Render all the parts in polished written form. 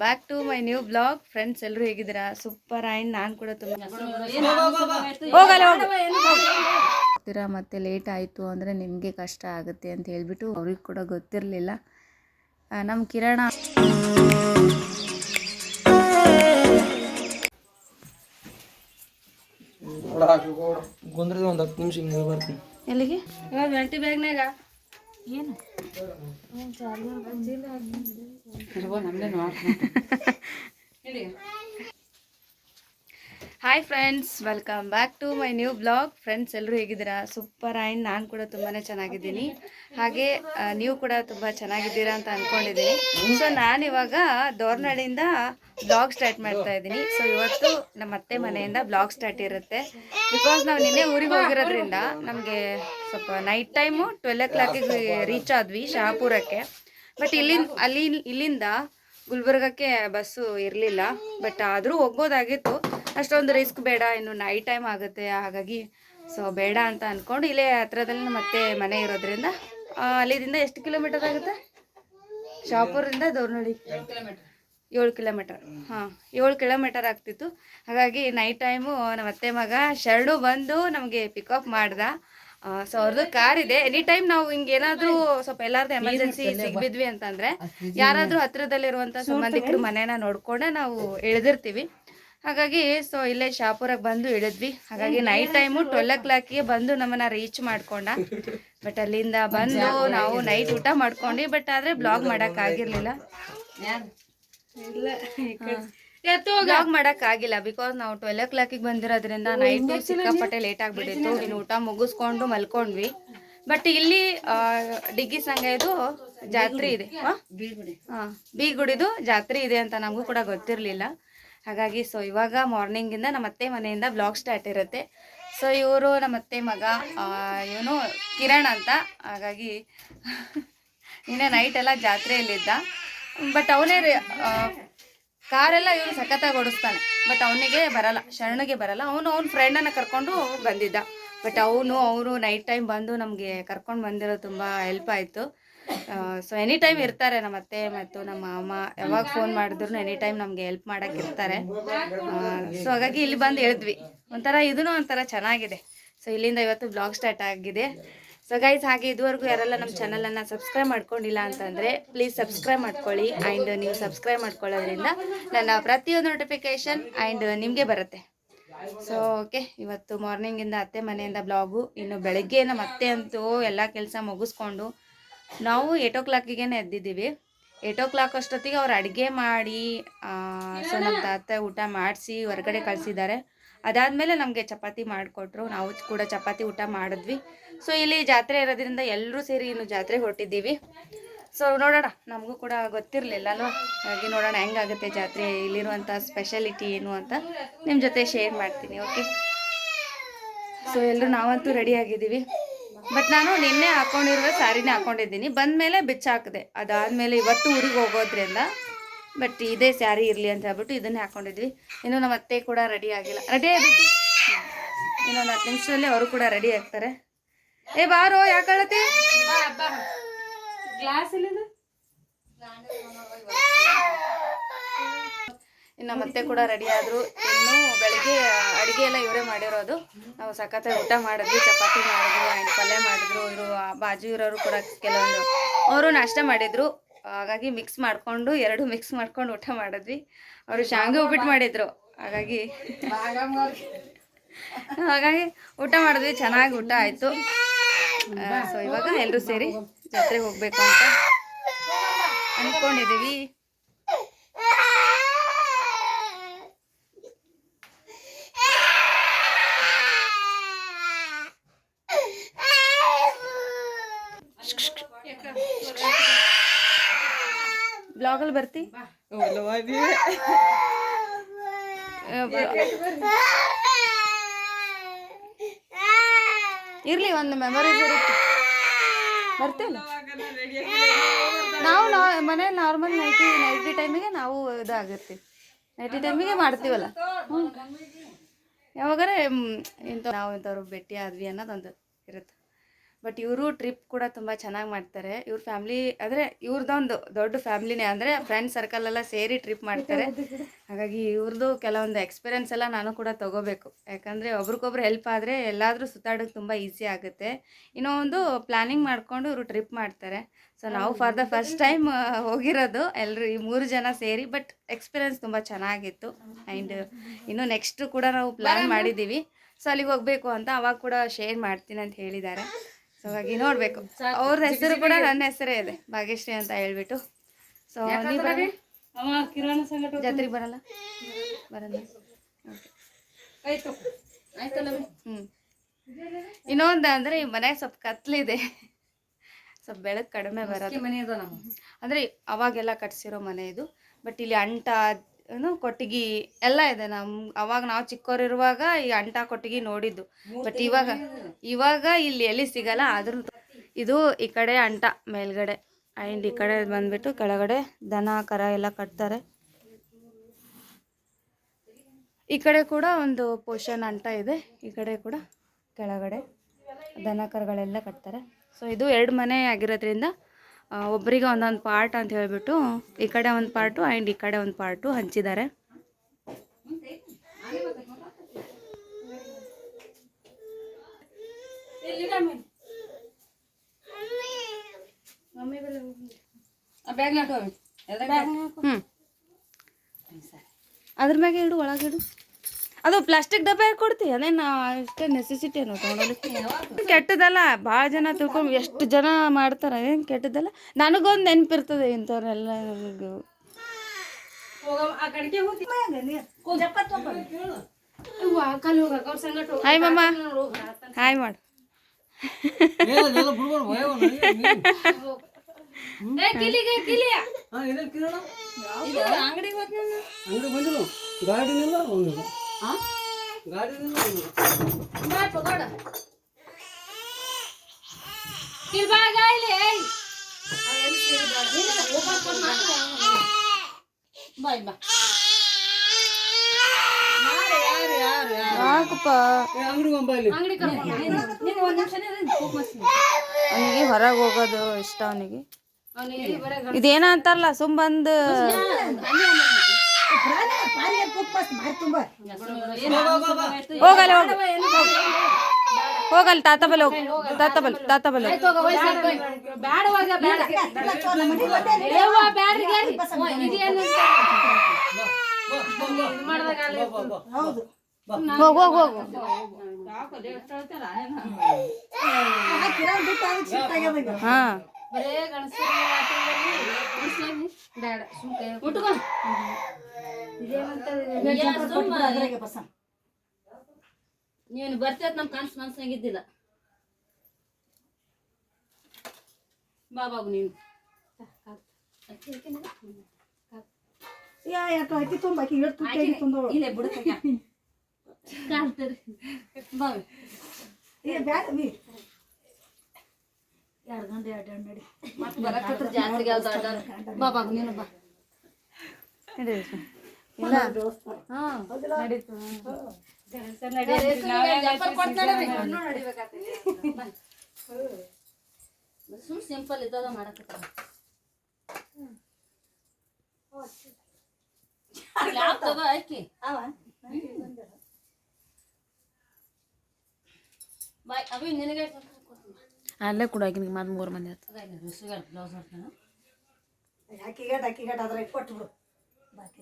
Back to my new blog. Friends ಎಲ್ಲರೂ ಹೇಗಿದ್ದೀರಾ? Super. And ನಾನು ಕೂಡ ತುಂಬ ಹೋಗ್ತೀರಾ. ಮತ್ತೆ ಲೇಟ್ ಆಯಿತು ಅಂದರೆ ನಿಮಗೆ ಕಷ್ಟ ಆಗುತ್ತೆ ಅಂತ ಹೇಳ್ಬಿಟ್ಟು ಅವ್ರಿಗೆ ಕೂಡ ಗೊತ್ತಿರಲಿಲ್ಲ. ನಮ್ಮ ಕಿರಣ ಒಂದು 10 ನಿಮಿಷ ಹಿಂಗೆ ಬರ್ತೀನಿ. ಎಲ್ಲಿಗೆ? ಗಂಟೆ ಬ್ಯಾಗ್ನಾಗ ಏನು hi friends, welcome back to my new blog. Friends ಎಲ್ಲರೂ ಹೇಗಿದ್ದೀರಾ? ಸೂಪರ್. ಆ್ಯಂಡ್ ನಾನು ಕೂಡ ತುಂಬಾ ಚೆನ್ನಾಗಿದ್ದೀನಿ. ಹಾಗೆ ನೀವು ಕೂಡ ತುಂಬ ಚೆನ್ನಾಗಿದ್ದೀರಾ ಅಂತ ಅಂದ್ಕೊಂಡಿದ್ದೀನಿ. ಸೊ ನಾನಿವಾಗ ದೋರ್ನಾಡಿಂದ ಬ್ಲಾಗ್ ಸ್ಟಾರ್ಟ್ ಮಾಡ್ತಾ ಇದ್ದೀನಿ. ಸೊ ಇವತ್ತು ನಮ್ಮ ಅತ್ತೆ ಮನೆಯಿಂದ ಬ್ಲಾಗ್ ಸ್ಟಾರ್ಟ್ ಇರುತ್ತೆ. ಬಿಕಾಸ್ ನಾವು ನಿನ್ನೆ ಊರಿಗೆ ಹೋಗಿರೋದ್ರಿಂದ ನಮಗೆ ಸ್ವಲ್ಪ ನೈಟ್ ಟೈಮು 12 o'clock ರೀಚ್ ಆದ್ವಿ ಶಹಾಪುರಕ್ಕೆ. ಬಟ್ ಇಲ್ಲಿಂದ ಗುಲ್ಬರ್ಗಕ್ಕೆ ಬಸ್ಸು ಇರಲಿಲ್ಲ. ಬಟ್ ಆದರೂ ಹೋಗ್ಬೋದಾಗಿತ್ತು. ಅಷ್ಟೊಂದು ರಿಸ್ಕ್ ಬೇಡ, ಇನ್ನು ನೈಟ್ ಟೈಮ್ ಆಗುತ್ತೆ. ಹಾಗಾಗಿ ಸೊ ಬೇಡ ಅಂತ ಅಂದ್ಕೊಂಡು ಇಲ್ಲೇ ಹತ್ರದಲ್ಲಿ ಮತ್ತೆ ಮನೆ ಇರೋದ್ರಿಂದ ಅಲ್ಲಿಂದ ಎಷ್ಟು ಕಿಲೋಮೀಟರ್ ಆಗುತ್ತೆ? ಶಹಾಪುರದಿಂದ ದೋರ್ನಳ್ಳಿ 7 ಕಿಲೋಮೀಟರ್. ಹಾಂ, 7 ಕಿಲೋಮೀಟರ್ ಆಗ್ತಿತ್ತು. ಹಾಗಾಗಿ ನೈಟ್ ಟೈಮು ನಮ್ಮ ಅತ್ತೆ ಮಗ ಶರಣು ಬಂದು ನಮಗೆ ಪಿಕಪ್ ಮಾಡ್ದ. ಸೊ ಅವ್ರದ್ದು ಕಾರ್ ಇದೆ. ಎನಿ ಟೈಮ್ ನಾವು ಹಿಂಗೆ ಏನಾದರೂ ಸ್ವಲ್ಪ ಎಲ್ಲಾರ್ದು ಎಮರ್ಜೆನ್ಸಿ ಸಿಗ್ಬಿದ್ವಿ ಅಂತಂದರೆ ಯಾರಾದರೂ ಹತ್ರದಲ್ಲಿರುವಂಥ ಸಂಬಂಧಿಕರ ಮನೇನ ನೋಡ್ಕೊಂಡೆ ನಾವು ಇಳಿದಿರ್ತೀವಿ. ಹಾಗಾಗಿ ಸೊ ಇಲ್ಲೇ ಶಹಾಪುರಕ್ಕೆ ಬಂದು ಇಳಿದ್ವಿ. ಹಾಗಾಗಿ ನೈಟ್ ಟೈಮು 12 o'clock ಬಂದು ನಮ್ಮನ್ನು ರೀಚ್ ಮಾಡ್ಕೊಂಡ. ಬಟ್ ಅಲ್ಲಿಂದ ಬಂದು ನಾವು ನೈಟ್ ಊಟ ಮಾಡ್ಕೊಂಡು, ಬಟ್ ಆದರೆ ಬ್ಲಾಗ್ ಮಾಡೋಕ್ಕಾಗಿರಲಿಲ್ಲ. ಬ್ಲಾಗ್ ಮಾಡೋಕ್ಕಾಗಿಲ್ಲ ಬಿಕಾಸ್ ನಾವು 12 o'clock ಬಂದಿರೋದ್ರಿಂದ ನೈಟ್ ಸಿಕ್ಕಾಪಟ್ಟೆ ಲೇಟ್ ಆಗಿಬಿಟ್ಟಿತ್ತು. ಇನ್ನು ಊಟ ಮುಗಿಸ್ಕೊಂಡು ಮಲ್ಕೊಂಡ್ವಿ. ಬಟ್ ಇಲ್ಲಿ ಡಿಗ್ಗಿ ಸಂಘದ್ದು ಜಾತ್ರೆ ಇದೆ. ಹಾಂ, ಬೀಗುಡಿದು ಜಾತ್ರೆ ಇದೆ ಅಂತ ನಮಗೂ ಕೂಡ ಗೊತ್ತಿರಲಿಲ್ಲ. ಹಾಗಾಗಿ ಸೊ ಇವಾಗ ಮಾರ್ನಿಂಗಿಂದ ನಮ್ಮ ಅತ್ತೆ ಮನೆಯಿಂದ ಬ್ಲಾಗ್ ಸ್ಟಾರ್ಟ್ ಇರುತ್ತೆ. ಸೊ ಇವರು ನಮ್ಮ ಅತ್ತೆ ಮಗ, ಇವನು ಕಿರಣ್ ಅಂತ. ಹಾಗಾಗಿ ನಿನ್ನೆ ನೈಟ್ ಎಲ್ಲ ಜಾತ್ರೆಯಲ್ಲಿದ್ದ. ಬಟ್ ಅವನೇ ಕಾರೆಲ್ಲ ಇವನು ಸಖತ್ತಾಗಿ ಓಡಿಸ್ತಾನೆ. ಬಟ್ ಅವನಿಗೆ ಬರಲ್ಲ, ಶರಣಗೆ ಬರಲ್ಲ. ಅವನು ಅವ್ನ ಫ್ರೆಂಡನ್ನು ಕರ್ಕೊಂಡು ಬಂದಿದ್ದ. ಬಟ್ ಅವರು ನೈಟ್ ಟೈಮ್ ಬಂದು ನಮಗೆ ಕರ್ಕೊಂಡು ಬಂದಿರೋದು ತುಂಬ ಹೆಲ್ಪ್ ಆಯಿತು. ಸೊ ಎನಿ ಟೈಮ್ ಇರ್ತಾರೆ ನಮ್ಮ ಅತ್ತೆ ಮತ್ತು ನಮ್ಮ ಅಮ್ಮ. ಯಾವಾಗ ಫೋನ್ ಮಾಡಿದ್ರು ಎನಿ ಟೈಮ್ ನಮಗೆ ಹೆಲ್ಪ್ ಮಾಡೋಕ್ಕೆ ಇರ್ತಾರೆ. ಸೊ ಹಾಗಾಗಿ ಇಲ್ಲಿ ಬಂದು ಹೇಳಿದ್ವಿ. ಇದೂ ಒಂಥರ ಚೆನ್ನಾಗಿದೆ. ಸೊ ಇಲ್ಲಿಂದ ಇವತ್ತು ಬ್ಲಾಗ್ ಸ್ಟಾರ್ಟ್ ಆಗಿದೆ. ಸೊ ಗೈಸ್, ಹಾಗೆ ಇದುವರೆಗೂ ಯಾರೆಲ್ಲ ನಮ್ಮ ಚಾನಲನ್ನು ಸಬ್ಸ್ಕ್ರೈಬ್ ಮಾಡ್ಕೊಂಡಿಲ್ಲ ಅಂತಂದರೆ ಪ್ಲೀಸ್ ಸಬ್ಸ್ಕ್ರೈಬ್ ಮಾಡ್ಕೊಳ್ಳಿ. ಆ್ಯಂಡ್ ನೀವು ಸಬ್ಸ್ಕ್ರೈಬ್ ಮಾಡ್ಕೊಳ್ಳೋದ್ರಿಂದ ನನ್ನ ಪ್ರತಿಯೊಂದು ನೋಟಿಫಿಕೇಷನ್ ಆ್ಯಂಡ್ ನಿಮಗೆ ಬರುತ್ತೆ. ಸೊ ಓಕೆ, ಇವತ್ತು ಮಾರ್ನಿಂಗಿಂದ ಅತ್ತೆ ಮನೆಯಿಂದ ಬ್ಲಾಗು. ಇನ್ನು ಬೆಳಗ್ಗೆ ನಮ್ಮ ಅತ್ತೆ ಅಂತೂ ಎಲ್ಲ ಕೆಲಸ ಮುಗಿಸ್ಕೊಂಡು ನಾವು 8 o'clock ಎದ್ದಿದ್ದೀವಿ. 8 o'clock ಅಷ್ಟೊತ್ತಿಗೆ ಅವ್ರು ಅಡುಗೆ ಮಾಡಿ ಸೊ ನಮ್ಮ ತಾತ ಊಟ ಮಾಡಿಸಿ ಹೊರಗಡೆ ಕಳಿಸಿದ್ದಾರೆ. ಅದಾದಮೇಲೆ ನಮಗೆ ಚಪಾತಿ ಮಾಡಿಕೊಟ್ರು. ನಾವು ಕೂಡ ಚಪಾತಿ ಊಟ ಮಾಡಿದ್ವಿ. ಸೊ ಇಲ್ಲಿ ಜಾತ್ರೆ ಇರೋದ್ರಿಂದ ಎಲ್ಲರೂ ಸೇರಿ ಇನ್ನು ಜಾತ್ರೆಗೆ ಹೊರಟಿದ್ದೀವಿ. ಸೊ ನೋಡೋಣ, ನಮಗೂ ಕೂಡ ಗೊತ್ತಿರಲಿಲ್ಲ ಅಲ್ವಾ. ಹಾಗೆ ನೋಡೋಣ ಹೆಂಗಾಗುತ್ತೆ ಜಾತ್ರೆ, ಇಲ್ಲಿರುವಂಥ ಸ್ಪೆಷಾಲಿಟಿ ಏನು ಅಂತ ನಿಮ್ಮ ಜೊತೆ ಶೇರ್ ಮಾಡ್ತೀನಿ. ಓಕೆ, ಸೊ ಎಲ್ಲರೂ ನಾವಂತೂ ರೆಡಿ ಆಗಿದ್ದೀವಿ. ಬಟ್ ನಾನು ನಿನ್ನೆ ಹಾಕ್ಕೊಂಡಿರುವ ಸ್ಯಾರಿನೇ ಹಾಕ್ಕೊಂಡಿದ್ದೀನಿ. ಬಂದಮೇಲೆ ಬಿಚ್ಚಾಕಿದೆ. ಅದಾದಮೇಲೆ ಇವತ್ತು ಊರಿಗೆ ಹೋಗೋದ್ರಿಂದ ಬಟ್ ಇದೇ ಸ್ಯಾರಿ ಇರಲಿ ಅಂತ ಹೇಳ್ಬಿಟ್ಟು ಇದನ್ನೇ ಹಾಕ್ಕೊಂಡಿದ್ವಿ. ಇನ್ನು ನಮ್ಮ ಅತ್ತೆ ಕೂಡ ರೆಡಿ ಆಗಿಲ್ಲ. ರೆಡಿ ಆಗಿತ್ತು, ಇನ್ನೊಂದು 10 ನಿಮಿಷದಲ್ಲಿ ಅವರು ಕೂಡ ರೆಡಿ ಆಗ್ತಾರೆ. ಏ ಬಾರೋ, ಯಾಕೆ ಅಳತಿ? ಇನ್ನು ಮತ್ತೆ ಕೂಡ ರೆಡಿ ಆದರು. ಇನ್ನು ಬೆಳಗ್ಗೆ ಅಡುಗೆ ಎಲ್ಲ ಇವರೇ ಮಾಡಿರೋದು. ನಾವು ಸಖತ್ತಾಗಿ ಊಟ ಮಾಡಿದ್ವಿ. ಚಪಾತಿ ಮಾಡಿದ್ರು ಆ್ಯಂಡ್ ಪಲ್ಯ ಮಾಡಿದ್ರು. ಇವರು ಬಾಜು ಇರೋರು ಕೂಡ ಕೆಲವೊಂದು ಅವರು ನಾಷ್ಟ ಮಾಡಿದರು. ಹಾಗಾಗಿ ಮಿಕ್ಸ್ ಮಾಡಿಕೊಂಡು ಮಿಕ್ಸ್ ಮಾಡ್ಕೊಂಡು ಊಟ ಮಾಡಿದ್ವಿ. ಅವರು ಶಾವಿಗೆ ಉಪ್ಪಿಟ್ಟು ಮಾಡಿದರು. ಹಾಗಾಗಿ ಊಟ ಮಾಡಿದ್ವಿ. ಚೆನ್ನಾಗಿ ಊಟ ಆಯಿತು. ಸೊ ಇವಾಗ ಎಲ್ಲರೂ ಸೇರಿ ಜಾತ್ರೆಗೆ ಹೋಗಬೇಕು ಅಂತ ಅಂದ್ಕೊಂಡಿದ್ದೀವಿ. ಬ್ಲಾಗಲ್ಲಿ ಬರ್ತಿ? ಇರಲಿ, ಒಂದು ಮೆಮೊರೀಸ್ ಇರುತ್ತೆ. ಬರ್ತಿಲ್ಲ ನಾವು ಮನೇಲಿ ನಾರ್ಮಲ್ ನೈಟಿ ಟೈಮಿಗೆ ನಾವು ಇದಾಗಿರ್ತೀವಿ. ನೈಟಿ ಟೈಮಿಗೆ ಮಾಡ್ತೀವಲ್ಲ. ಯಾವಾಗಾರೆ ನಾವು ಇಂಥವ್ರು ಭೇಟಿ ಆದ್ವಿ ಅನ್ನೋದೊಂದು ಇರುತ್ತೆ. ಬಟ್ ಇವರು ಟ್ರಿಪ್ ಕೂಡ ತುಂಬ ಚೆನ್ನಾಗಿ ಮಾಡ್ತಾರೆ. ಇವ್ರ ಫ್ಯಾಮ್ಲಿ ಅಂದರೆ ಇವ್ರದ್ದೊಂದು ದೊಡ್ಡ ಫ್ಯಾಮ್ಲಿನೇ, ಅಂದರೆ ಫ್ರೆಂಡ್ ಸರ್ಕಲ್ ಎಲ್ಲ ಸೇರಿ ಟ್ರಿಪ್ ಮಾಡ್ತಾರೆ. ಹಾಗಾಗಿ ಇವ್ರದ್ದು ಕೆಲವೊಂದು ಎಕ್ಸ್ಪೀರಿಯನ್ಸ್ ಎಲ್ಲ ನಾನು ಕೂಡ ತೊಗೋಬೇಕು. ಯಾಕಂದರೆ ಒಬ್ರಿಗೊಬ್ರು ಹೆಲ್ಪ್ ಆದರೆ ಎಲ್ಲಾದರೂ ಸುತ್ತಾಡೋಕ್ಕೆ ತುಂಬ ಈಸಿ ಆಗುತ್ತೆ. ಇನ್ನೂ ಒಂದು ಪ್ಲ್ಯಾನಿಂಗ್ ಮಾಡಿಕೊಂಡು ಇವರು ಟ್ರಿಪ್ ಮಾಡ್ತಾರೆ. ಸೊ ನಾವು ಫಾರ್ ದ ಫಸ್ಟ್ ಟೈಮ್ ಹೋಗಿರೋದು ಎಲ್ಲರೂ ಈ 3 ಜನ ಸೇರಿ. ಬಟ್ ಎಕ್ಸ್ಪೀರಿಯನ್ಸ್ ತುಂಬ ಚೆನ್ನಾಗಿತ್ತು. ಆ್ಯಂಡ್ ಇನ್ನು ನೆಕ್ಸ್ಟ್ ಕೂಡ ನಾವು ಪ್ಲ್ಯಾನ್ ಮಾಡಿದ್ದೀವಿ. ಸೊ ಅಲ್ಲಿಗೆ ಹೋಗಬೇಕು ಅಂತ ಅವಾಗ ಕೂಡ ಶೇರ್ ಮಾಡ್ತೀನಿ ಅಂತ ಹೇಳಿದ್ದಾರೆ. ಸೊ ಹಾಗಾಗಿ ನೋಡಬೇಕು. ಅವ್ರ ಹೆಸರು ಕೂಡ ನನ್ನ ಹೆಸರೇ ಇದೆ, ಭಾಗ್ಯಶ್ರೀ ಅಂತ ಹೇಳ್ಬಿಟ್ಟು. ಸೊ ನೀವು ಜಾತ್ರೆಗೆ ಬರಲ್ಲ ಇನ್ನೊಂದು ಅಂದರೆ ಈ ಮನೆ ಸ್ವಲ್ಪ ಕತ್ಲಿದೆ, ಸ್ವಲ್ಪ ಬೆಳಕು ಕಡಿಮೆ ಬರೋದು. ಅಂದರೆ ಅವಾಗೆಲ್ಲ ಕಟ್ಸಿರೋ ಮನೆ ಇದು. ಬಟ್ ಇಲ್ಲಿ ಅಂಟ ಕೊಟ್ಟಿಗೆ ಎಲ್ಲ ಇದೆ. ಅವಾಗ ನಾವು ಚಿಕ್ಕವರಿರುವಾಗ ಈ ಅಂಟ ಕೊಟ್ಟಿಗೆ ನೋಡಿದ್ದು. ಬಟ್ ಇವಾಗ ಇಲ್ಲಿ ಎಲ್ಲಿ ಸಿಗಲ್ಲ. ಆದ್ರೂ ಇದು ಈ ಕಡೆ ಅಂಟ ಮೇಲ್ಗಡೆ, ಆ್ಯಂಡ್ ಈ ಕಡೆ ಬಂದ್ಬಿಟ್ಟು ಕೆಳಗಡೆ ದನ ಕರ ಎಲ್ಲ ಕಟ್ತಾರೆ. ಈ ಕಡೆ ಕೂಡ ಒಂದು ಪೋರ್ಷನ್ ಅಂಟ ಇದೆ, ಈ ಕಡೆ ಕೂಡ ಕೆಳಗಡೆ ದನ ಕರುಗಳೆಲ್ಲ ಕಟ್ತಾರೆ. ಸೊ ಇದು 2 ಮನೆ ಆಗಿರೋದ್ರಿಂದ ಒಬ್ಬರಿಗೆ ಒಂದೊಂದು ಪಾರ್ಟ್ ಅಂತ ಹೇಳಿಬಿಟ್ಟು ಈ ಕಡೆ ಒಂದು ಪಾರ್ಟು ಆ್ಯಂಡ್ ಈ ಕಡೆ ಒಂದು ಪಾರ್ಟು ಹಂಚಿದ್ದಾರೆ. ಅದ್ರ ಮ್ಯಾಗೆ ಇಡು, ಒಳಗಿಡು. ಅದು ಪ್ಲಾಸ್ಟಿಕ್ ಡಬ್ಬ ಕೊಡ್ತಿ, ಅದೇನು ಅಷ್ಟೇ ನೆಸೆಸಿಟಿ ಏನೋ ತೊಗೊಳೋದಕ್ಕೆ. ಕೆಟ್ಟದಲ್ಲ, ಭಾಳ ಜನ ತಿಳ್ಕೊಂಡು ಎಷ್ಟು ಜನ ಮಾಡ್ತಾರೆ, ಏನು ಕೆಟ್ಟದಲ್ಲ. ನನಗೊಂದು ನೆನಪಿರ್ತದೆ ಇಂಥವ್ರೆಲ್ಲ. ನನಗೆ ಹಾಯ್ ಮಮ್ಮ, ಹಾಯ್ ಮಾಡು. ಅವನಿಗೆ ಹೊರಗೆ ಹೋಗೋದು ಇಷ್ಟ. ಅವನಿಗೆ ಇದೇನ ಅಂತಾರಲ್ಲ, ಸುಮ್ ಬಂದು ಹೋಗಲ್ಲ ಹೋಗಲ್ಲ ತಾತ ಬಲ್ ಹೋಗ, ತಾತ ಬಲ್ ಹೋಗು ಹೋಗು ಹೋಗು. ಹಾ ನೀನು ಬರ್ತೇತ್ ನಮ್ ಕನ್ಸ್ ಮನ್ಸಾಗಿದ್ದಿಲ್ಲ. ಬಾಬಾಗು ನೀನು ಇಲ್ಲೇ ಬಿಡು ಕಾಲ್ತರಿ ಬಾವಿ 2 ಗಂಟೆ ಅಡ್ಡಾಡಿ ಮತ್ತೆ ಬರಕತ್ರ ಜಾತ್ರೆಗೆ ಬಾಬಾಗು ನೀನು ಬಾ. ಇಲ್ಲ ಹಾ ನಡೀತು. ಸುಮ್ ಸಿಂಪಲ್ ಇದ್ದದ ಮಾಡಕತ್ತ ಅಕ್ಕಿ ಬಾಯ್ ಅಭಿ ನಿನಗೆ ಅಲ್ಲೇ ಕೂಡ ನಿನಗೆ ಮತ್ತೆ 3 ಮಂದಿ ಬ್ಲೌಸ್ ಮಾಡ್ತಾನ. ಅಕ್ಕಿಗಟ್ ಅದ್ರ ಕೊಟ್ಬಿಡು. ಬಾಕಿ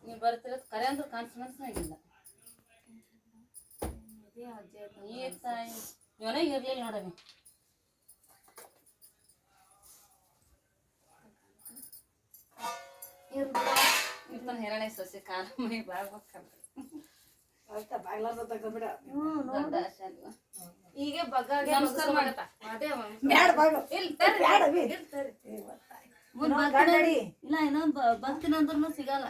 ನೀವು ಬರ್ತಿರೋದು ಕರೆ ಅಂದ್ರೆ ಕಾನ್ಫಿಡೆನ್ಸ್ನಾಗಿಲ್ಲ. ಈ ತಾಯಿ ಇವನ ಇರ್ಲಿಲ್ಲ ನೋಡವಿ. ಇರ್ತಾನ ಹೆರಣೆ ಸೊಸೆ ಕಾಲ ಮೈ ಬಾಳ್ಬೇಕಲ್ಲ. ಈಗ ಬಗ್ಗಾಗೆ ನಮಸ್ಕಾರ ಮಾಡತ್ತ ಇಲ್ಲ ಇನ್ನೊಂದು ಬರ್ತೀನಿ ಅಂದ್ರೂ ಸಿಗಲ್ಲ.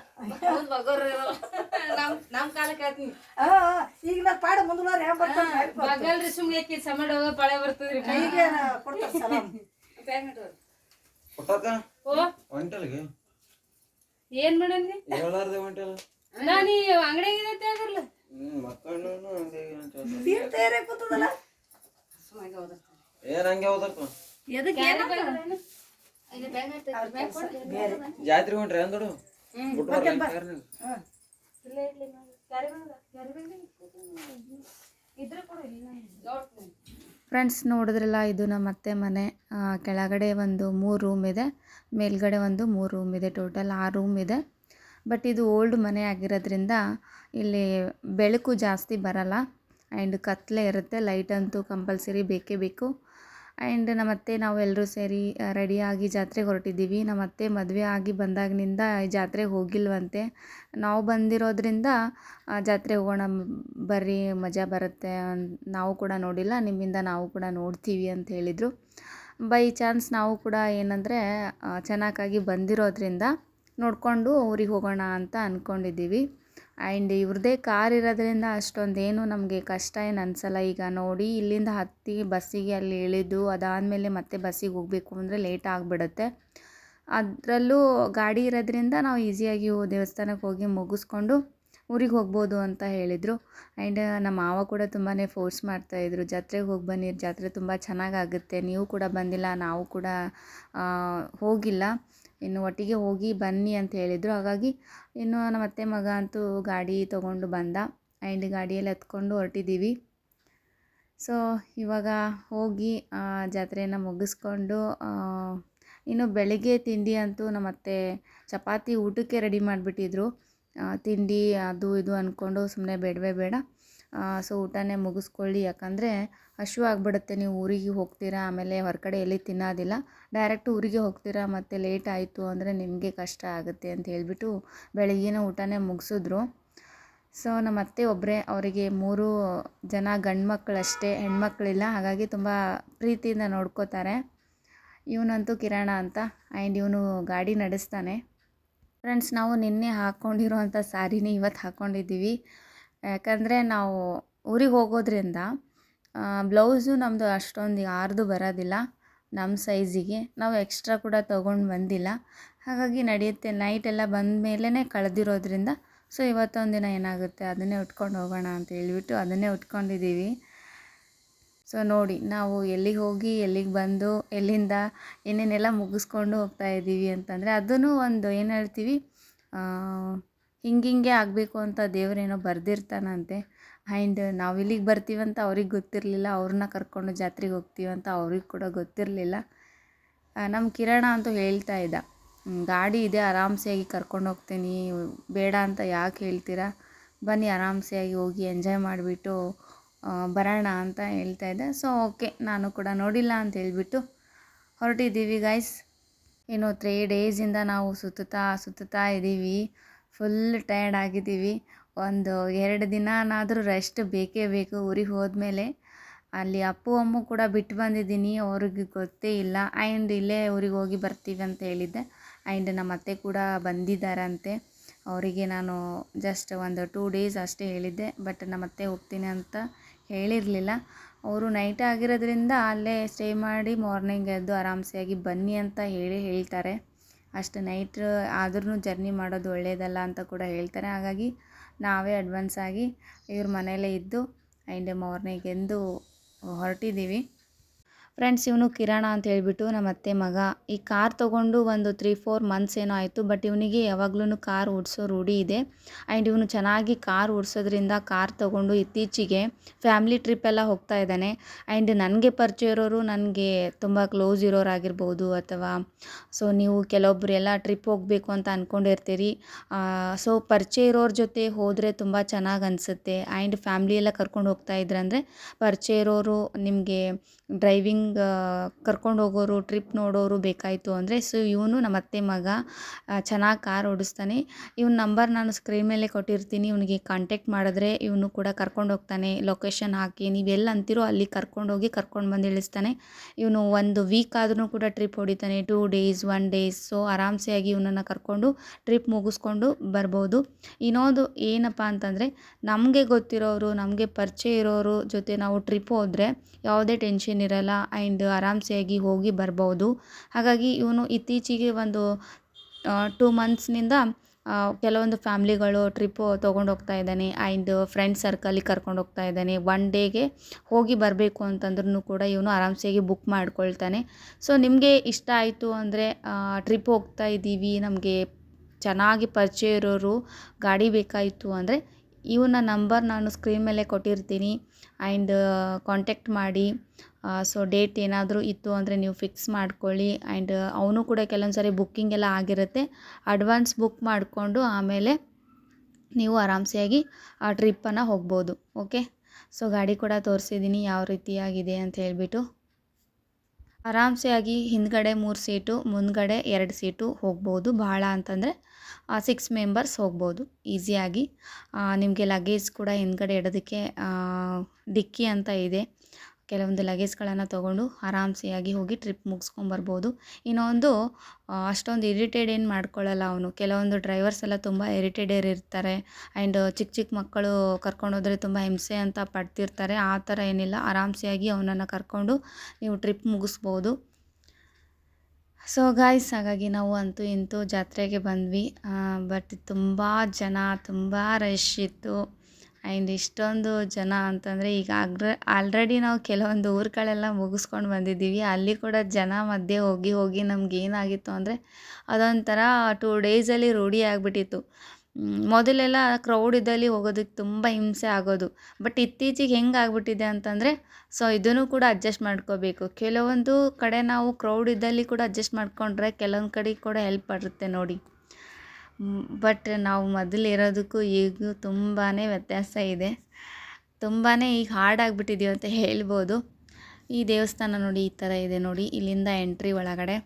ನಮ್ ಕಾಲಕ್ಕೆ ಹೇಳ್ತೀನಿ ಈಗ ನಾ ಪಾಡ ಮುಂದುವರಿ ಬಗಲ್ರಿ ಸುಮ್ನೆ ಸಮಡ ಹೋಗ ಪಳೆ ಬರ್ತದ್ರಿ. ಏನ್ ಮಾಡನ್ರಿ ನಾನು ಅಂಗಡಿಯಾಗಿರತ್ತೆ ಆಗಿರ್ಲ ತೀರ್ಥೇರೆ ಕೂತದಲ್ಲ ಸುಮ್ಮಾಗಿ ಹೌದ ಏನ್ ಹಂಗೆ ಹೋದಪ್ಪ ಎದಕ್ಕೆ ಬೇರೆ ಜಾತ್ರೆ ಹೊಂಟ್ರಿ ಅಂದಡು ಬಿಟ್ಟು ಬರ್ಲ ಫ್ರೆಂಡ್ಸ್ ನೋಡಿದ್ರಲ್ಲ, ಇದು ನಮ್ಮ ಅತ್ತೆ ಮನೆ. ಕೆಳಗಡೆ ಒಂದು 3 ರೂಮ್ ಇದೆ, ಮೇಲ್ಗಡೆ ಒಂದು 3 ರೂಮ್ ಇದೆ. ಟೋಟಲ್ 6 ರೂಮ್ ಇದೆ. ಬಟ್ ಇದು ಓಲ್ಡ್ ಮನೆ ಆಗಿರೋದ್ರಿಂದ ಇಲ್ಲಿ ಬೆಳಕು ಜಾಸ್ತಿ ಬರಲ್ಲ ಆ್ಯಂಡ್ ಕತ್ತಲೆ ಇರುತ್ತೆ. ಲೈಟ್ ಅಂತೂ ಕಂಪಲ್ಸರಿ ಬೇಕೇ ಬೇಕು. ಆ್ಯಂಡ್ ನಮ್ಮ ಅತ್ತೆ ನಾವೆಲ್ಲರೂ ಸೇರಿ ರೆಡಿಯಾಗಿ ಜಾತ್ರೆಗೆ ಹೊರಟಿದ್ದೀವಿ. ನಮ್ಮ ಅತ್ತೆ ಮದುವೆ ಆಗಿ ಬಂದಾಗಿನಿಂದ ಜಾತ್ರೆಗೆ ಹೋಗಿಲ್ವಂತೆ. ನಾವು ಬಂದಿರೋದ್ರಿಂದ ಜಾತ್ರೆಗೆ ಹೋಗೋಣ ಬರ್ರಿ, ಮಜಾ ಬರುತ್ತೆ, ನಾವು ಕೂಡ ನೋಡಿಲ್ಲ, ನಿಮ್ಮಿಂದ ನಾವು ಕೂಡ ನೋಡ್ತೀವಿ ಅಂತ ಹೇಳಿದರು. ಬೈ ಚಾನ್ಸ್ ನಾವು ಕೂಡ ಏನಂದರೆ ಚೆನ್ನಾಗಿ ಬಂದಿರೋದ್ರಿಂದ ನೋಡಿಕೊಂಡು ಊರಿಗೆ ಹೋಗೋಣ ಅಂತ ಅಂದ್ಕೊಂಡಿದ್ದೀವಿ. ಆ್ಯಂಡ್ ಇವ್ರದ್ದೇ ಕಾರ್ ಇರೋದ್ರಿಂದ ಅಷ್ಟೊಂದೇನು ನಮಗೆ ಕಷ್ಟ ಏನು ಅನಿಸಲ್ಲ. ಈಗ ನೋಡಿ, ಇಲ್ಲಿಂದ ಹತ್ತಿ ಬಸ್ಸಿಗೆ ಅಲ್ಲಿ ಇಳಿದು ಅದಾದಮೇಲೆ ಮತ್ತೆ ಬಸ್ಸಿಗೆ ಹೋಗಬೇಕು ಅಂದರೆ ಲೇಟ್ ಆಗಿಬಿಡುತ್ತೆ. ಅದರಲ್ಲೂ ಗಾಡಿ ಇರೋದ್ರಿಂದ ನಾವು ಈಸಿಯಾಗಿ ದೇವಸ್ಥಾನಕ್ಕೆ ಹೋಗಿ ಮುಗಿಸ್ಕೊಂಡು ಊರಿಗೆ ಹೋಗ್ಬೋದು ಅಂತ ಹೇಳಿದರು. ಆ್ಯಂಡ್ ನಮ್ಮ ಮಾವ ಕೂಡ ತುಂಬಾ ಫೋರ್ಸ್ ಮಾಡ್ತಾಯಿದ್ರು, ಜಾತ್ರೆಗೆ ಹೋಗಿ ಬನ್ನಿ, ಜಾತ್ರೆ ತುಂಬ ಚೆನ್ನಾಗಾಗುತ್ತೆ, ನೀವು ಕೂಡ ಬಂದಿಲ್ಲ, ನಾವು ಕೂಡ ಹೋಗಿಲ್ಲ, ಇನ್ನು ಒಟ್ಟಿಗೆ ಹೋಗಿ ಬನ್ನಿ ಅಂತ ಹೇಳಿದರು. ಹಾಗಾಗಿ ಇನ್ನು ನಮ್ಮ ಅತ್ತೆ ಮಗ ಅಂತೂ ಗಾಡಿ ತೊಗೊಂಡು ಬಂದ ಆ್ಯಂಡ್ ಗಾಡಿಯಲ್ಲಿ ಹತ್ಕೊಂಡು ಹೊರಟಿದ್ದೀವಿ. ಸೊ ಇವಾಗ ಹೋಗಿ ಜಾತ್ರೆಯನ್ನು ಮುಗಿಸ್ಕೊಂಡು ಇನ್ನು ಬೆಳಗ್ಗೆ ತಿಂಡಿ ಅಂತೂ ನಮ್ಮ ಅತ್ತೆ ಚಪಾತಿ ಊಟಕ್ಕೆ ರೆಡಿ ಮಾಡಿಬಿಟ್ಟಿದ್ರು. ತಿಂಡಿ ಅದು ಇದು ಅಂದ್ಕೊಂಡು ಸುಮ್ಮನೆ ಬೇಡವೇ ಬೇಡ, ಸೊ ಊಟನೇ ಮುಗಿಸ್ಕೊಳ್ಳಿ, ಯಾಕಂದರೆ ಹಸಿವು ಆಗಿಬಿಡುತ್ತೆ. ನೀವು ಊರಿಗೆ ಹೋಗ್ತೀರಾ, ಆಮೇಲೆ ಹೊರಗಡೆ ಎಲ್ಲಿ ತಿನ್ನೋದಿಲ್ಲ, ಡೈರೆಕ್ಟ್ ಊರಿಗೆ ಹೋಗ್ತೀರಾ, ಮತ್ತು ಲೇಟ್ ಆಯಿತು ಅಂದರೆ ನಿಮಗೆ ಕಷ್ಟ ಆಗುತ್ತೆ ಅಂತ ಹೇಳಿಬಿಟ್ಟು ಬೆಳಗ್ಗಿನ ಊಟನೇ ಮುಗಿಸಿದ್ರು. ಸೊ ನಮ್ಮ ಅತ್ತೆ ಒಬ್ಬರೇ, ಅವರಿಗೆ 3 ಜನ ಗಂಡು ಮಕ್ಕಳಷ್ಟೇ, ಹೆಣ್ಮಕ್ಳಿಲ್ಲ. ಹಾಗಾಗಿ ತುಂಬ ಪ್ರೀತಿಯಿಂದ ನೋಡ್ಕೋತಾರೆ. ಇವನಂತೂ ಕಿರಣ ಅಂತ, ಆ್ಯಂಡ್ ಇವನು ಗಾಡಿ ನಡೆಸ್ತಾನೆ. ಫ್ರೆಂಡ್ಸ್, ನಾವು ನಿನ್ನೆ ಹಾಕ್ಕೊಂಡಿರೋವಂಥ ಸ್ಯಾರಿನೇ ಇವತ್ತು ಹಾಕ್ಕೊಂಡಿದ್ದೀವಿ. ಯಾಕಂದರೆ ನಾವು ಊರಿಗೆ ಹೋಗೋದ್ರಿಂದ ಬ್ಲೌಸು ನಮ್ಮದು ಅಷ್ಟೊಂದು ಯಾರ್ದು ಬರೋದಿಲ್ಲ ನಮ್ಮ ಸೈಜಿಗೆ. ನಾವು ಎಕ್ಸ್ಟ್ರಾ ಕೂಡ ತೊಗೊಂಡು ಬಂದಿಲ್ಲ, ಹಾಗಾಗಿ ನಡೆಯುತ್ತೆ. ನೈಟೆಲ್ಲ ಬಂದ ಮೇಲೇ ಕಳೆದಿರೋದ್ರಿಂದ ಸೊ ಇವತ್ತೊಂದು ದಿನ ಏನಾಗುತ್ತೆ ಅದನ್ನೇ ಉಟ್ಕೊಂಡು ಹೋಗೋಣ ಅಂತ ಹೇಳಿಬಿಟ್ಟು ಅದನ್ನೇ ಉಟ್ಕೊಂಡಿದ್ದೀವಿ. ಸೊ ನೋಡಿ, ನಾವು ಎಲ್ಲಿಗೆ ಹೋಗಿ ಎಲ್ಲಿಗೆ ಬಂದು ಎಲ್ಲಿಂದ ಏನೇನೆಲ್ಲ ಮುಗಿಸ್ಕೊಂಡು ಹೋಗ್ತಾಯಿದ್ದೀವಿ ಅಂತಂದರೆ, ಅದೂ ಒಂದು ಏನು ಹೇಳ್ತೀವಿ, ಹಿಂಗೆ ಆಗಬೇಕು ಅಂತ ದೇವರೇನೋ ಬರೆದಿರ್ತಾನಂತೆ. ಆ್ಯಂಡ್ ನಾವು ಇಲ್ಲಿಗೆ ಬರ್ತೀವಂತ ಅವ್ರಿಗೆ ಗೊತ್ತಿರಲಿಲ್ಲ, ಅವ್ರನ್ನ ಕರ್ಕೊಂಡು ಜಾತ್ರೆಗೆ ಹೋಗ್ತೀವಂತ ಅವ್ರಿಗೆ ಕೂಡ ಗೊತ್ತಿರಲಿಲ್ಲ. ನಮ್ಮ ಕಿರಣ ಅಂತೂ ಹೇಳ್ತಾ ಇದ್ದ, ಗಾಡಿ ಇದೆ, ಆರಾಮ್ಸೆಯಾಗಿ ಕರ್ಕೊಂಡು ಹೋಗ್ತೀನಿ, ಬೇಡ ಅಂತ ಯಾಕೆ ಹೇಳ್ತೀರಾ, ಬನ್ನಿ ಆರಾಮ್ಸೆಯಾಗಿ ಹೋಗಿ ಎಂಜಾಯ್ ಮಾಡಿಬಿಟ್ಟು ಬರೋಣ ಅಂತ ಹೇಳ್ತಾ ಇದ್ದೆ. ಸೊ ಓಕೆ, ನಾನು ಕೂಡ ನೋಡಿಲ್ಲ ಅಂತ ಹೇಳ್ಬಿಟ್ಟು ಹೊರಟಿದ್ದೀವಿ ಗೈಸ್. ಇನ್ನು 3 ಡೇಸಿಂದ ನಾವು ಸುತ್ತುತ್ತಾ ಇದ್ದೀವಿ. ಫುಲ್ ಟಯರ್ಡ್ ಆಗಿದ್ದೀವಿ. ಒಂದು 2 ದಿನನಾದರೂ ರೆಸ್ಟ್ ಬೇಕೇ ಬೇಕು ಊರಿಗೆ ಹೋದ್ಮೇಲೆ. ಅಲ್ಲಿ ಅಪ್ಪು ಅಮ್ಮ ಕೂಡ ಬಿಟ್ಟು ಬಂದಿದ್ದೀನಿ, ಅವ್ರಿಗೆ ಗೊತ್ತೇ ಇಲ್ಲ. ಆ್ಯಂಡ್ ಇಲ್ಲೇ ಊರಿಗೆ ಹೋಗಿ ಬರ್ತೀವಿ ಅಂತ ಹೇಳಿದ್ದೆ. ಆ್ಯಂಡ್ ನಮ್ಮ ಅತ್ತೆ ಕೂಡ ಬಂದಿದ್ದಾರಂತೆ. ಅವರಿಗೆ ನಾನು ಜಸ್ಟ್ ಒಂದು 2 ಡೇಸ್ ಅಷ್ಟೇ ಹೇಳಿದ್ದೆ, ಬಟ್ ನಮ್ಮ ಅತ್ತೆ ಹೋಗ್ತೀನಿ ಅಂತ ಹೇಳಿರಲಿಲ್ಲ. ಅವರು ನೈಟ್ ಆಗಿರೋದ್ರಿಂದ ಅಲ್ಲೇ ಸ್ಟೇ ಮಾಡಿ ಮಾರ್ನಿಂಗ್ ಎದ್ದು ಆರಾಮ್ಸೆಯಾಗಿ ಬನ್ನಿ ಅಂತ ಹೇಳ್ತಾರೆ. ಅಷ್ಟು ನೈಟ್ ಆದ್ರೂ ಜರ್ನಿ ಮಾಡೋದು ಒಳ್ಳೆಯದಲ್ಲ ಅಂತ ಕೂಡ ಹೇಳ್ತಾರೆ. ಹಾಗಾಗಿ ನಾವೇ ಅಡ್ವಾನ್ಸಾಗಿ ಇವ್ರ ಮನೆಯಲ್ಲೇ ಇದ್ದು ಆ್ಯಂಡ್ ಮಾರ್ನಿಂಗ್ ಎಂದು ಹೊರಟಿದ್ದೀವಿ. ಫ್ರೆಂಡ್ಸ್, ಇವನು ಕಿರಣ ಅಂತ ಹೇಳ್ಬಿಟ್ಟು ನಮ್ಮ ಅತ್ತೆ ಮಗ. ಈ ಕಾರ್ ತೊಗೊಂಡು ಒಂದು 3-4 ಮಂತ್ಸ್ ಏನೋ ಆಯಿತು, ಬಟ್ ಇವನಿಗೆ ಯಾವಾಗ್ಲೂ ಕಾರ್ ಓಡಿಸೋ ರೂಢಿ ಇದೆ. ಆ್ಯಂಡ್ ಇವನು ಚೆನ್ನಾಗಿ ಕಾರ್ ಓಡಿಸೋದ್ರಿಂದ ಕಾರ್ ತೊಗೊಂಡು ಇತ್ತೀಚೆಗೆ ಫ್ಯಾಮ್ಲಿ ಟ್ರಿಪ್ ಎಲ್ಲ ಹೋಗ್ತಾ ಇದ್ದಾನೆ. ಆ್ಯಂಡ್ ನನಗೆ ಪರಿಚಯ ಇರೋರು, ನನಗೆ ತುಂಬ ಕ್ಲೋಸ್ ಇರೋರಾಗಿರ್ಬೋದು, ಅಥವಾ ಸೊ ನೀವು ಕೆಲವೊಬ್ರು ಎಲ್ಲ ಟ್ರಿಪ್ ಹೋಗಬೇಕು ಅಂತ ಅಂದ್ಕೊಂಡಿರ್ತೀರಿ. ಸೊ ಪರಿಚಯ ಇರೋರ ಜೊತೆ ಹೋದರೆ ತುಂಬ ಚೆನ್ನಾಗಿ ಅನಿಸುತ್ತೆ. ಆ್ಯಂಡ್ ಫ್ಯಾಮ್ಲಿ ಎಲ್ಲ ಕರ್ಕೊಂಡು ಹೋಗ್ತಾ ಇದ್ರಂದರೆ ಪರಿಚಯ ಇರೋರು, ನಿಮಗೆ ಡ್ರೈವಿಂಗ್ ಕರ್ಕೊಂಡು ಹೋಗೋರು, ಟ್ರಿಪ್ ನೋಡೋರು ಬೇಕಾಯಿತು ಅಂದರೆ, ಸೊ ಇವನು ನಮ್ಮ ಅತ್ತೆ ಮಗ ಚೆನ್ನಾಗಿ ಕಾರ್ ಓಡಿಸ್ತಾನೆ. ಇವನ ನಂಬರ್ ನಾನು ಸ್ಕ್ರೀನ್ ಮೇಲೆ ಕೊಟ್ಟಿರ್ತೀನಿ, ಇವನಿಗೆ ಕಾಂಟ್ಯಾಕ್ಟ್ ಮಾಡಿದ್ರೆ ಇವನು ಕೂಡ ಕರ್ಕೊಂಡು ಹೋಗ್ತಾನೆ. ಲೊಕೇಶನ್ ಹಾಕಿ ನೀವೆಲ್ಲ ಅಂತೀರೋ ಅಲ್ಲಿ ಕರ್ಕೊಂಡೋಗಿ ಕರ್ಕೊಂಡು ಬಂದು ಇಳಿಸ್ತಾನೆ. ಇವನು 1 ವೀಕ್ ಆದ್ರೂ ಕೂಡ ಟ್ರಿಪ್ ಹೊಡಿತಾನೆ, 2 ಡೇಸ್ 1 ಡೇಸ್. ಸೊ ಆರಾಮ್ಸೆಯಾಗಿ ಇವನನ್ನು ಕರ್ಕೊಂಡು ಟ್ರಿಪ್ ಮುಗಿಸ್ಕೊಂಡು ಬರ್ಬೋದು. ಇನ್ನೊಂದು ಏನಪ್ಪ ಅಂತಂದರೆ, ನಮಗೆ ಗೊತ್ತಿರೋರು, ನಮಗೆ ಪರಿಚಯ ಇರೋರು ಜೊತೆ ನಾವು ಟ್ರಿಪ್ ಹೋದರೆ ಯಾವುದೇ ಟೆನ್ಷನ್ ಇರಲ್ಲ ಆ್ಯಂಡ್ ಆರಾಮ್ಸೆಯಾಗಿ ಹೋಗಿ ಬರ್ಬೋದು. ಹಾಗಾಗಿ ಇವನು ಇತ್ತೀಚೆಗೆ ಒಂದು 2 ಮಂತ್ಸ್ನಿಂದ ಕೆಲವೊಂದು ಫ್ಯಾಮ್ಲಿಗಳು ಟ್ರಿಪ್ಪು ತೊಗೊಂಡು ಹೋಗ್ತಾ ಇದ್ದಾನೆ ಆ್ಯಂಡ್ ಫ್ರೆಂಡ್ ಸರ್ಕಲಿಗೆ ಕರ್ಕೊಂಡು ಹೋಗ್ತಾ ಇದ್ದಾನೆ. 1 ಡೇಗೆ ಹೋಗಿ ಬರಬೇಕು ಅಂತಂದ್ರೂ ಕೂಡ ಇವನು ಆರಾಮ್ಸೆಯಾಗಿ ಬುಕ್ ಮಾಡ್ಕೊಳ್ತಾನೆ. ಸೊ ನಿಮಗೆ ಇಷ್ಟ ಆಯಿತು ಅಂದರೆ ಟ್ರಿಪ್ ಹೋಗ್ತಾ ಇದ್ದೀವಿ, ನಮಗೆ ಚೆನ್ನಾಗಿ ಪರಿಚಯ ಇರೋರು ಗಾಡಿ ಬೇಕಾಯಿತು ಅಂದರೆ ಇವನ ನಂಬರ್ ನಾನು ಸ್ಕ್ರೀನ್ ಮೇಲೆ ಕೊಟ್ಟಿರ್ತೀನಿ. ಆ್ಯಂಡ್ ಕಾಂಟ್ಯಾಕ್ಟ್ ಮಾಡಿ. ಸೊ ಡೇಟ್ ಏನಾದರೂ ಇತ್ತು ಅಂದರೆ ನೀವು ಫಿಕ್ಸ್ ಮಾಡ್ಕೊಳ್ಳಿ. ಆ್ಯಂಡ್ ಅವನು ಕೂಡ ಕೆಲವೊಂದು ಸಾರಿ ಬುಕ್ಕಿಂಗ್ ಎಲ್ಲ ಆಗಿರುತ್ತೆ. ಅಡ್ವಾನ್ಸ್ ಬುಕ್ ಮಾಡಿಕೊಂಡು ಆಮೇಲೆ ನೀವು ಆರಾಮ್ಸೆಯಾಗಿ ಆ ಟ್ರಿಪ್ಪನ್ನು ಹೋಗ್ಬೋದು. ಓಕೆ, ಸೊ ಗಾಡಿ ಕೂಡ ತೋರಿಸಿದ್ದೀನಿ ಯಾವ ರೀತಿಯಾಗಿದೆ ಅಂತ ಹೇಳ್ಬಿಟ್ಟು. ಆರಾಮ್ಸೆಯಾಗಿ ಹಿಂದ್ಗಡೆ 3 ಸೀಟು, ಮುಂದ್ಗಡೆ 2 ಸೀಟು ಹೋಗ್ಬೋದು. ಭಾಳ ಅಂತಂದರೆ 6 ಮೆಂಬರ್ಸ್ ಹೋಗ್ಬೋದು ಈಸಿಯಾಗಿ. ನಿಮಗೆ ಲಗೇಜ್ ಕೂಡ ಹಿಂದ್ಗಡೆ ಇಡೋದಕ್ಕೆ ಡಿಕ್ಕಿ ಅಂತ ಇದೆ. ಕೆಲವೊಂದು ಲಗೇಜ್ಗಳನ್ನು ತೊಗೊಂಡು ಆರಾಮ್ಸೆಯಾಗಿ ಹೋಗಿ ಟ್ರಿಪ್ ಮುಗಿಸ್ಕೊಂಬರ್ಬೋದು. ಇನ್ನೊಂದು ಅಷ್ಟೊಂದು ಇರಿಟೇಟ್ ಏನು ಮಾಡ್ಕೊಳ್ಳಲ್ಲ ಅವನು. ಕೆಲವೊಂದು ಡ್ರೈವರ್ಸ್ ಎಲ್ಲ ತುಂಬ ಇರಿಟೇಟರ್ ಇರ್ತಾರೆ. ಆ್ಯಂಡ್ ಚಿಕ್ಕ ಮಕ್ಕಳು ಕರ್ಕೊಂಡೋದ್ರೆ ತುಂಬ ಹಿಂಸೆ ಅಂತ ಪಡ್ತಿರ್ತಾರೆ. ಆ ಥರ ಏನಿಲ್ಲ, ಆರಾಮ್ಸೆಯಾಗಿ ಅವನನ್ನು ಕರ್ಕೊಂಡು ನೀವು ಟ್ರಿಪ್ ಮುಗಿಸ್ಬೋದು. ಸೊ ಗಾಯ್ಸ್, ಹಾಗಾಗಿ ನಾವು ಅಂತೂ ಇಂತೂ ಜಾತ್ರೆಗೆ ಬಂದ್ವಿ. ಬಟ್ ತುಂಬ ಜನ, ತುಂಬ ರಶ್ ಇತ್ತು. ಆ್ಯಂಡ್ ಇಷ್ಟೊಂದು ಜನ ಅಂತಂದರೆ ಈಗ ಆಲ್ರೆಡಿ ನಾವು ಕೆಲವೊಂದು ಊರುಗಳೆಲ್ಲ ಮುಗಿಸ್ಕೊಂಡು ಬಂದಿದ್ದೀವಿ. ಅಲ್ಲಿ ಕೂಡ ಜನ ಮಧ್ಯೆ ಹೋಗಿ ನಮ್ಗೆ ಏನಾಗಿತ್ತು ಅಂದರೆ ಅದೊಂಥರ 2 ಡೇಸಲ್ಲಿ ರೂಢಿ ಆಗಿಬಿಟ್ಟಿತ್ತು. ಮೊದಲೆಲ್ಲ ಕ್ರೌಡ್ ಇದ್ದಲ್ಲಿ ಹೋಗೋದಕ್ಕೆ ತುಂಬ ಹಿಂಸೆ ಆಗೋದು. ಬಟ್ ಇತ್ತೀಚೆಗೆ ಹೆಂಗೆ ಆಗ್ಬಿಟ್ಟಿದೆ ಅಂತಂದರೆ ಸೊ ಇದನ್ನು ಕೂಡ ಅಡ್ಜಸ್ಟ್ ಮಾಡ್ಕೋಬೇಕು. ಕೆಲವೊಂದು ಕಡೆ ನಾವು ಕ್ರೌಡ್ ಇದ್ದಲ್ಲಿ ಕೂಡ ಅಡ್ಜಸ್ಟ್ ಮಾಡಿಕೊಂಡ್ರೆ ಕೆಲವೊಂದು ಕಡೆ ಕೂಡ ಹೆಲ್ಪ್ ಬರುತ್ತೆ ನೋಡಿ. ಬಟ್ ನಾವು ಮೊದಲಿರೋದಕ್ಕೂ ಈಗೂ ತುಂಬಾ ವ್ಯತ್ಯಾಸ ಇದೆ. ತುಂಬಾ ಈಗ ಹಾರ್ಡಾಗಿಬಿಟ್ಟಿದ್ದೀವಿ ಅಂತ ಹೇಳ್ಬೋದು. ಈ ದೇವಸ್ಥಾನ ನೋಡಿ ಈ ಥರ ಇದೆ ನೋಡಿ, ಇಲ್ಲಿಂದ ಎಂಟ್ರಿ ಒಳಗಡೆ.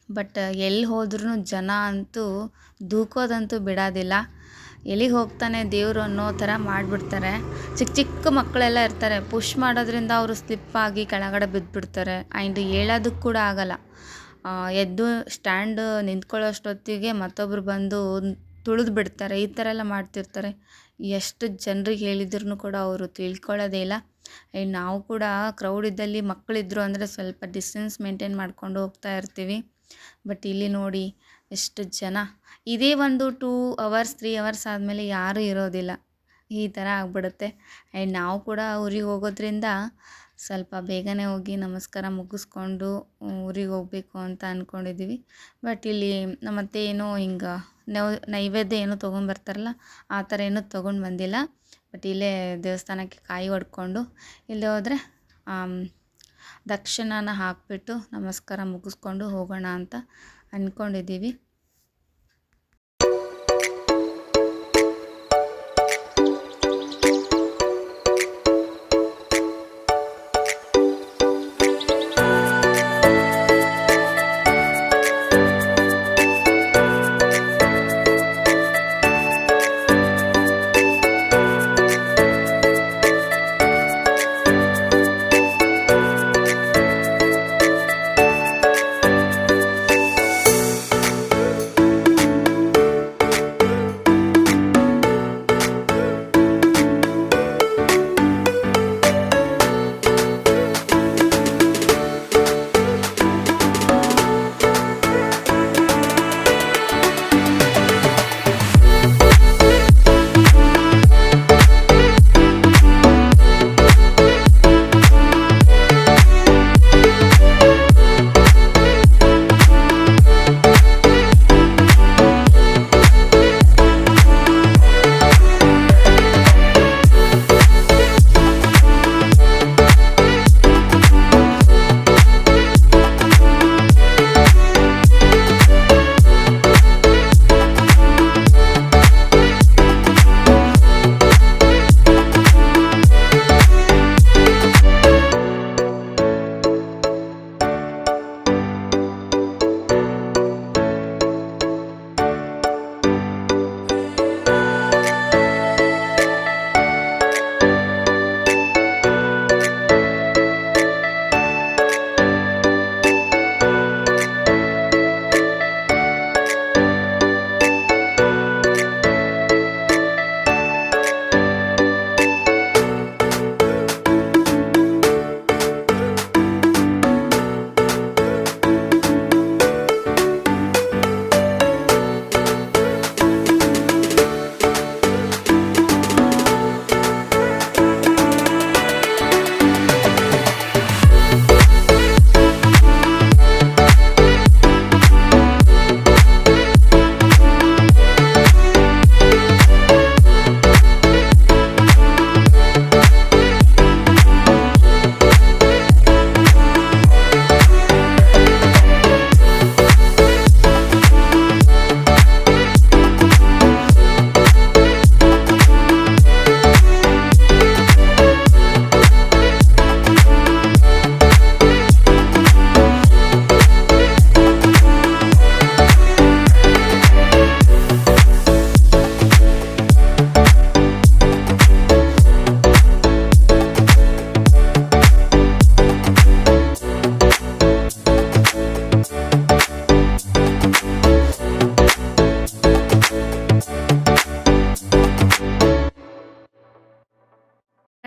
ಬಟ್ ಎಲ್ಲಿ ಹೋದ್ರೂ ಜನ ಅಂತೂ ದೂಕೋದಂತೂ ಬಿಡೋದಿಲ್ಲ. ಎಲ್ಲಿಗೆ ಹೋಗ್ತಾನೆ ದೇವರು ಅನ್ನೋ ಥರ ಮಾಡಿಬಿಡ್ತಾರೆ. ಚಿಕ್ಕ ಮಕ್ಕಳೆಲ್ಲ ಇರ್ತಾರೆ, ಪುಷ್ ಮಾಡೋದ್ರಿಂದ ಅವರು ಸ್ಲಿಪ್ಪಾಗಿ ಕೆಳಗಡೆ ಬಿದ್ದುಬಿಡ್ತಾರೆ. ಆ್ಯಂಡ್ ಹೇಳೋದಕ್ಕೆ ಕೂಡ ಆಗಲ್ಲ. ಎದ್ದು ಸ್ಟ್ಯಾಂಡ್ ನಿಂತ್ಕೊಳ್ಳೋಷ್ಟೊತ್ತಿಗೆ ಮತ್ತೊಬ್ಬರು ಬಂದು ತುಳಿದು ಬಿಡ್ತಾರೆ. ಈ ಥರ ಎಲ್ಲ ಮಾಡ್ತಿರ್ತಾರೆ. ಎಷ್ಟು ಜನರಿಗೆ ಹೇಳಿದ್ರೂ ಕೂಡ ಅವರು ತಿಳ್ಕೊಳ್ಳೋದೇ ಇಲ್ಲ. ಆ್ಯಂಡ್ ನಾವು ಕೂಡ ಕ್ರೌಡ್ ಇದ್ದಲ್ಲಿ ಮಕ್ಕಳಿದ್ರು ಅಂದರೆ ಸ್ವಲ್ಪ ಡಿಸ್ಟೆನ್ಸ್ ಮೇಂಟೈನ್ ಮಾಡ್ಕೊಂಡು ಹೋಗ್ತಾ ಇರ್ತೀವಿ. ಬಟ್ ಇಲ್ಲಿ ನೋಡಿ ಎಷ್ಟು ಜನ. ಇದೇ ಒಂದು 2 ಅವರ್ಸ್ 3 ಅವರ್ಸ್ ಆದಮೇಲೆ ಯಾರೂ ಇರೋದಿಲ್ಲ. ಈ ಥರ ಆಗ್ಬಿಡುತ್ತೆ. ಆ್ಯಂಡ್ ನಾವು ಕೂಡ ಊರಿಗೆ ಹೋಗೋದ್ರಿಂದ ಸ್ವಲ್ಪ ಬೇಗನೆ ಹೋಗಿ ನಮಸ್ಕಾರ ಮುಗಿಸ್ಕೊಂಡು ಊರಿಗೆ ಹೋಗಬೇಕು ಅಂತ ಅಂದ್ಕೊಂಡಿದ್ದೀವಿ. ಬಟ್ ಇಲ್ಲಿ ನಮ್ಮತ್ತೆ ಏನೋ ಹಿಂಗೆ ನೈವೇದ್ಯ ಏನೋ ತೊಗೊಂಬರ್ತಾರಲ್ಲ ಆ ಥರ ಏನೂ ತೊಗೊಂಡು ಬಂದಿಲ್ಲ. ಬಟ್ ಇಲ್ಲೇ ದೇವಸ್ಥಾನಕ್ಕೆ ಕಾಯಿ ಹೊಡ್ಕೊಂಡು ಇಲ್ಲೇ ಹೋದರೆ ದಕ್ಷಿಣನ ಹಾಕಿಬಿಟ್ಟು ನಮಸ್ಕಾರ ಮುಗಿಸ್ಕೊಂಡು ಹೋಗೋಣ ಅಂತ ಅಂದ್ಕೊಂಡಿದ್ದೀವಿ.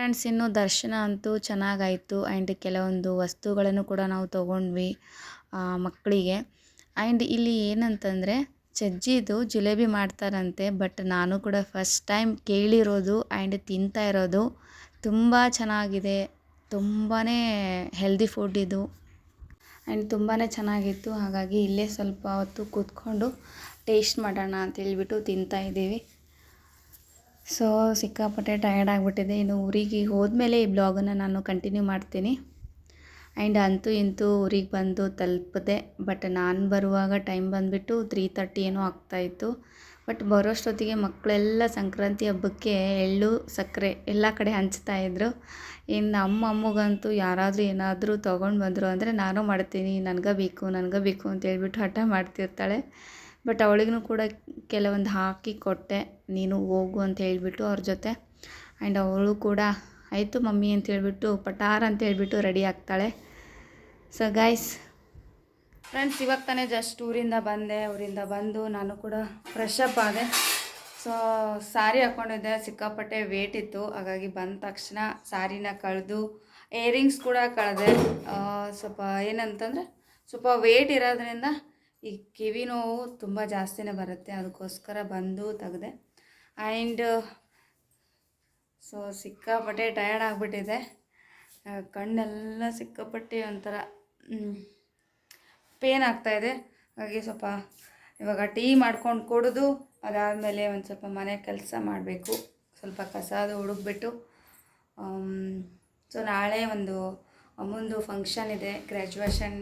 ಫ್ರೆಂಡ್ಸ್, ಇನ್ನು ದರ್ಶನ ಅಂತೂ ಚೆನ್ನಾಗಾಯಿತು. ಆ್ಯಂಡ್ ಕೆಲವೊಂದು ವಸ್ತುಗಳನ್ನು ಕೂಡ ನಾವು ತೊಗೊಂಡ್ವಿ ಮಕ್ಕಳಿಗೆ. ಆ್ಯಂಡ್ ಇಲ್ಲಿ ಏನಂತಂದರೆ ಚಜ್ಜಿದು ಜಿಲೇಬಿ ಮಾಡ್ತಾರಂತೆ. ಬಟ್ ನಾನು ಕೂಡ ಫಸ್ಟ್ ಟೈಮ್ ಕೇಳಿರೋದು ಆ್ಯಂಡ್ ತಿಂತಾ ಇರೋದು. ತುಂಬ ಚೆನ್ನಾಗಿದೆ, ತುಂಬಾ ಹೆಲ್ದಿ ಫುಡ್ ಇದು ಆ್ಯಂಡ್ ತುಂಬಾ ಚೆನ್ನಾಗಿತ್ತು. ಹಾಗಾಗಿ ಇಲ್ಲೇ ಸ್ವಲ್ಪ ಹೊತ್ತು ಕೂತ್ಕೊಂಡು ಟೇಸ್ಟ್ ಮಾಡೋಣ ಅಂತೇಳ್ಬಿಟ್ಟು ತಿಂತಾಯಿದ್ದೀವಿ. ಸೊ ಸಿಕ್ಕಾಪಟ್ಟೆ ಟಯರ್ಡ್ ಆಗಿಬಿಟ್ಟಿದೆ. ಇನ್ನು ಊರಿಗೆ ಹೋದ್ಮೇಲೆ ಈ ಬ್ಲಾಗನ್ನು ನಾನು ಕಂಟಿನ್ಯೂ ಮಾಡ್ತೀನಿ. ಆ್ಯಂಡ್ ಅಂತೂ ಇಂತೂ ಊರಿಗೆ ಬಂದು ತಲುಪಿದೆ. ಬಟ್ ನಾನು ಬರುವಾಗ ಟೈಮ್ ಬಂದುಬಿಟ್ಟು 3:30 ಏನೋ ಆಗ್ತಾಯಿತ್ತು. ಬಟ್ ಬರೋಷ್ಟೊತ್ತಿಗೆ ಮಕ್ಕಳೆಲ್ಲ ಸಂಕ್ರಾಂತಿ ಹಬ್ಬಕ್ಕೆ ಎಳ್ಳು ಸಕ್ಕರೆ ಎಲ್ಲ ಕಡೆ ಹಂಚ್ತಾಯಿದ್ರು. ಇನ್ನು ಅಮ್ಮಗಂತೂ ಯಾರಾದರೂ ಏನಾದರೂ ತೊಗೊಂಡು ಬಂದರು ಅಂದರೆ ನಾನು ಮಾಡ್ತೀನಿ, ನನಗೆ ಬೇಕು ಅಂತ ಹೇಳ್ಬಿಟ್ಟು ಹಠ ಮಾಡ್ತಿರ್ತಾಳೆ. ಬಟ್ ಅವಳಿಗೂ ಕೂಡ ಕೆಲವೊಂದು ಹಾಕಿ ಕೊಟ್ಟೆ, ನೀನು ಹೋಗು ಅಂತ ಹೇಳ್ಬಿಟ್ಟು ಅವ್ರ ಜೊತೆ. ಆ್ಯಂಡ್ ಅವಳು ಕೂಡ ಆಯಿತು ಮಮ್ಮಿ ಅಂತ ಹೇಳ್ಬಿಟ್ಟು ಪಟಾರ್ ಅಂತ ಹೇಳ್ಬಿಟ್ಟು ರೆಡಿ ಆಗ್ತಾಳೆ. ಸೊ ಗೈಸ್ ಫ್ರೆಂಡ್ಸ್, ಇವಾಗ ತಾನೇ ಜಸ್ಟ್ ಊರಿಂದ ಬಂದು ನಾನು ಕೂಡ ಫ್ರೆಶ್ ಅಪ್ ಆದೆ. ಸೊ ಸಾರಿ ಹಾಕ್ಕೊಂಡಿದ್ದೆ, ಸಿಕ್ಕಾಪಟ್ಟೆ ವೇಟ್ ಇತ್ತು. ಹಾಗಾಗಿ ಬಂದ ತಕ್ಷಣ ಸಾರಿನ ಕಳೆದು ಇಯರಿಂಗ್ಸ್ ಕೂಡ ಕಳೆದೆ. ಸ್ವಲ್ಪ ಏನಂತಂದರೆ ಸ್ವಲ್ಪ ವೇಟ್ ಇರೋದ್ರಿಂದ ಈ ಕಿವಿ ನೋವು ತುಂಬ ಜಾಸ್ತಿನೇ ಬರುತ್ತೆ. ಅದಕ್ಕೋಸ್ಕರ ಬಂದು ತೆಗೆದೆ. ಆ್ಯಂಡ್ ಸೊ ಸಿಕ್ಕಾಪಟ್ಟೆ ಟಯರ್ಡ್ ಆಗಿಬಿಟ್ಟಿದೆ. ಕಣ್ಣೆಲ್ಲ ಸಿಕ್ಕಾಪಟ್ಟೆ ಒಂಥರ ಪೇನ್ ಆಗ್ತಾಯಿದೆ. ಹಾಗಾಗಿ ಸ್ವಲ್ಪ ಇವಾಗ ಟೀ ಮಾಡ್ಕೊಂಡು ಕುಡಿದು ಅದಾದಮೇಲೆ ಒಂದು ಸ್ವಲ್ಪ ಮನೆ ಕೆಲಸ ಮಾಡಬೇಕು. ಸ್ವಲ್ಪ ಕಸಾದು ಹುಡುಕ್ಬಿಟ್ಟು ಸೊ ನಾಳೆ ಒಂದು ಅಮ್ಮಂದು ಫಂಕ್ಷನ್ ಇದೆ, ಗ್ರ್ಯಾಜುಯೇಷನ್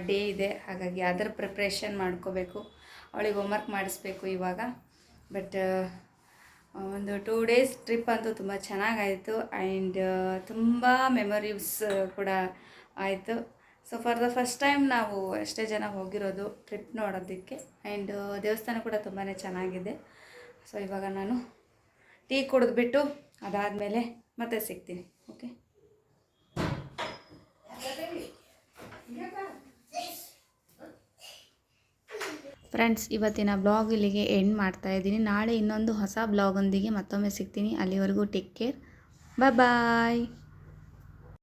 ಡೇ ಇದೆ. ಹಾಗಾಗಿ ಅದರ ಪ್ರಿಪ್ರೇಷನ್ ಮಾಡ್ಕೋಬೇಕು. ಅವಳಿಗೆ ಹೋಮ್ವರ್ಕ್ ಮಾಡಿಸ್ಬೇಕು ಇವಾಗ. ಬಟ್ ಒಂದು 2 ಡೇಸ್ ಟ್ರಿಪ್ ಅಂತೂ ತುಂಬ ಚೆನ್ನಾಗಾಯಿತು. ಆ್ಯಂಡ್ ತುಂಬ ಮೆಮೊರೀಸ್ ಕೂಡ ಆಯಿತು. So for the first time ನಾವು ಎಷ್ಟೇ ಜನ ಹೋಗಿರೋದು ಟ್ರಿಪ್ ನೋಡೋದಕ್ಕೆ. ಆ್ಯಂಡ್ ದೇವಸ್ಥಾನ ಕೂಡ ತುಂಬಾ ಚೆನ್ನಾಗಿದೆ. ಸೊ ಇವಾಗ ನಾನು ಟೀ ಕುಡಿದ್ಬಿಟ್ಟು ಅದಾದಮೇಲೆ ಮತ್ತೆ ಸಿಗ್ತೀನಿ. ಓಕೆ ಫ್ರೆಂಡ್ಸ್, ಇವತ್ತಿನ ಬ್ಲಾಗ್ ಇಲ್ಲಿಗೆ ಎಂಡ್ ಮಾಡ್ತಾಯಿದ್ದೀನಿ. ನಾಳೆ ಇನ್ನೊಂದು ಹೊಸ ಬ್ಲಾಗೊಂದಿಗೆ ಮತ್ತೊಮ್ಮೆ ಸಿಗ್ತೀನಿ. ಅಲ್ಲಿವರೆಗೂ ಟೇಕ್ ಕೇರ್, ಬಾಯ್.